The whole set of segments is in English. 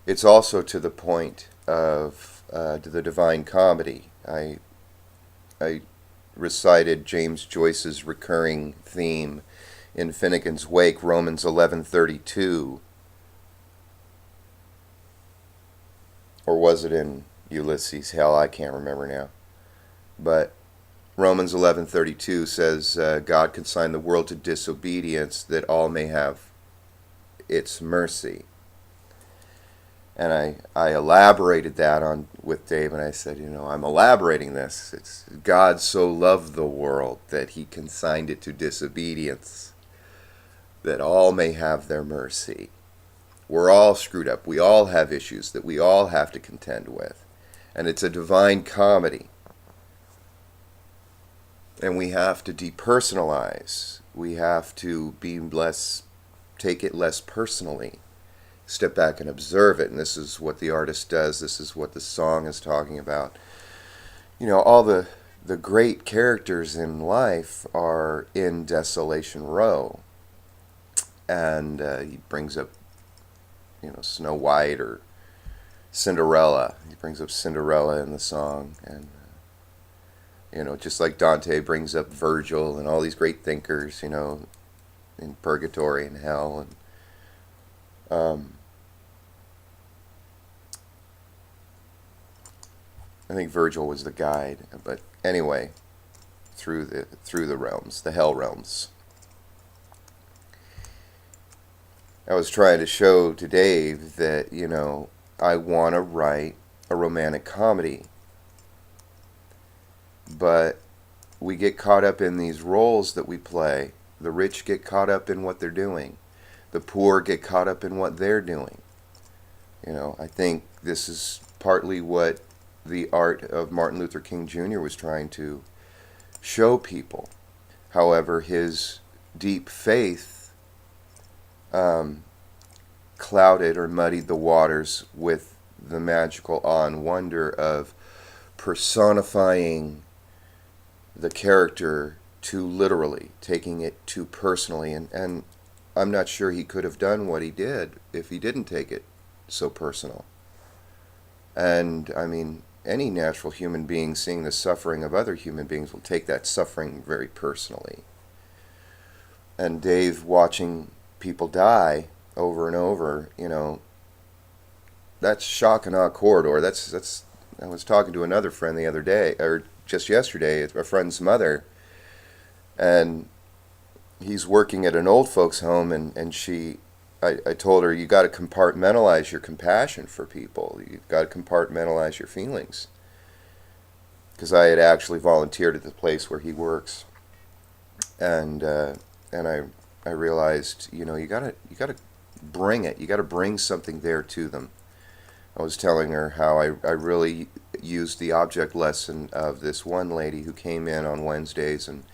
it's also to the point of the Divine Comedy. I recited James Joyce's recurring theme in Finnegan's Wake, Romans 11:32, or was it in Ulysses? Hell, I can't remember now. But Romans 11:32 says, God consigned the world to disobedience that all may have its mercy. And I elaborated that on with Dave, and I said, I'm elaborating this. It's God so loved the world that he consigned it to disobedience that all may have their mercy. We're all screwed up. We all have issues that we all have to contend with. And it's a divine comedy. And we have to depersonalize. We have to take it less personally. Step back and observe it. And this is what the artist does. This is what the song is talking about. All the great characters in life are in Desolation Row. And he brings up, Snow White or Cinderella. He brings up Cinderella in the song. And just like Dante brings up Virgil and all these great thinkers, in purgatory and hell. And I think Virgil was the guide, but anyway, through the realms, the hell realms. I was trying to show to Dave that, I want to write a romantic comedy, but we get caught up in these roles that we play. The rich get caught up in what they're doing. The poor get caught up in what they're doing. I think this is partly what the art of Martin Luther King Jr. was trying to show people. However, his deep faith clouded or muddied the waters with the magical awe and wonder of personifying the character too literally, taking it too personally. And I'm not sure he could have done what he did if he didn't take it so personal. And I mean, any natural human being seeing the suffering of other human beings will take that suffering very personally. And Dave watching people die over and over, that's shock and awe corridor. That's. I was talking to another friend the other day, or just yesterday, a friend's mother, and he's working at an old folks home, and I told her, you got to compartmentalize your compassion for people. You've got to compartmentalize your feelings. Because I had actually volunteered at the place where he works, and I realized, you gotta bring it. You got to bring something there to them. I was telling her how I really used the object lesson of this one lady who came in on Wednesdays, and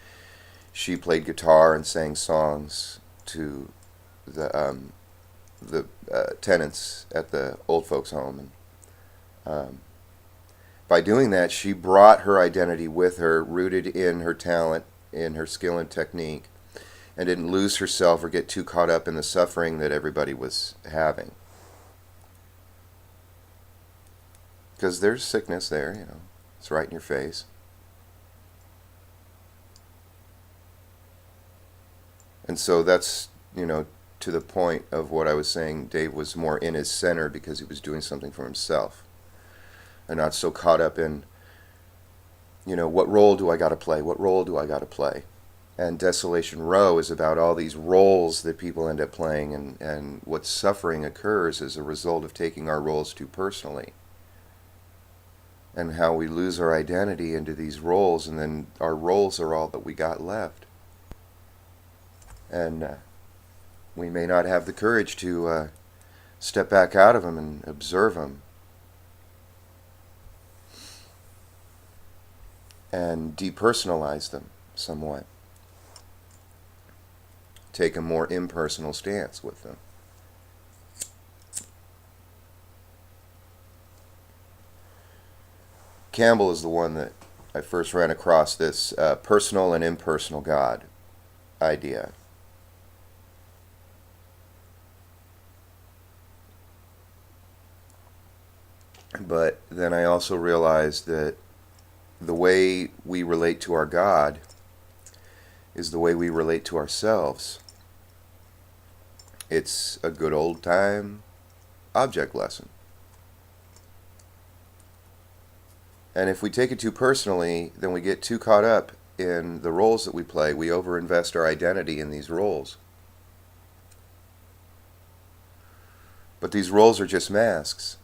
she played guitar and sang songs to the tenants at the old folks home. And by doing that, she brought her identity with her, rooted in her talent, in her skill and technique, and didn't lose herself or get too caught up in the suffering that everybody was having. Because there's sickness there, it's right in your face. And so that's, to the point of what I was saying, Dave was more in his center because he was doing something for himself. And not so caught up in, what role do I got to play? What role do I got to play? And Desolation Row is about all these roles that people end up playing, and what suffering occurs as a result of taking our roles too personally. And how we lose our identity into these roles, and then our roles are all that we got left. And we may not have the courage to step back out of them and observe them. And depersonalize them somewhat. Take a more impersonal stance with them. Campbell is the one that I first ran across this personal and impersonal God idea. But then I also realized that the way we relate to our God is the way we relate to ourselves. It's a good old time object lesson. And if we take it too personally, then we get too caught up in the roles that we play. We overinvest our identity in these roles. But these roles are just masks.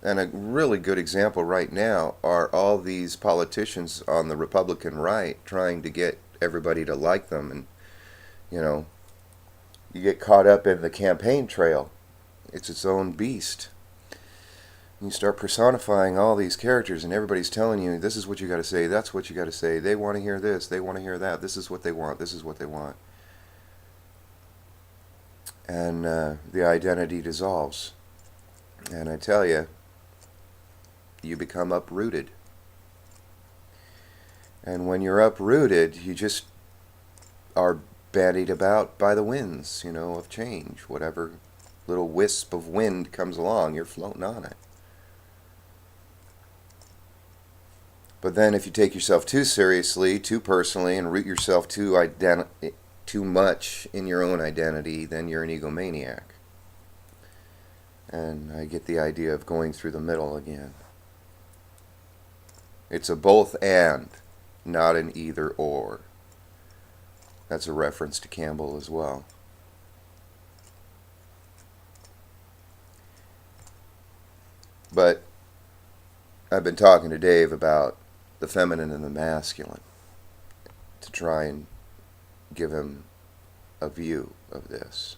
And a really good example right now are all these politicians on the Republican right trying to get everybody to like them. And, you get caught up in the campaign trail. It's its own beast. You start personifying all these characters, and everybody's telling you, this is what you got to say, that's what you got to say. They want to hear this, they want to hear that. This is what they want, this is what they want. And the identity dissolves. And I tell you, you become uprooted. And when you're uprooted, you just are bandied about by the winds, of change. Whatever little wisp of wind comes along, you're floating on it. But then if you take yourself too seriously, too personally, and root yourself too much in your own identity, then you're an egomaniac. And I get the idea of going through the middle again. It's a both and, not an either or. That's a reference to Campbell as well. But I've been talking to Dave about the feminine and the masculine to try and give him a view of this.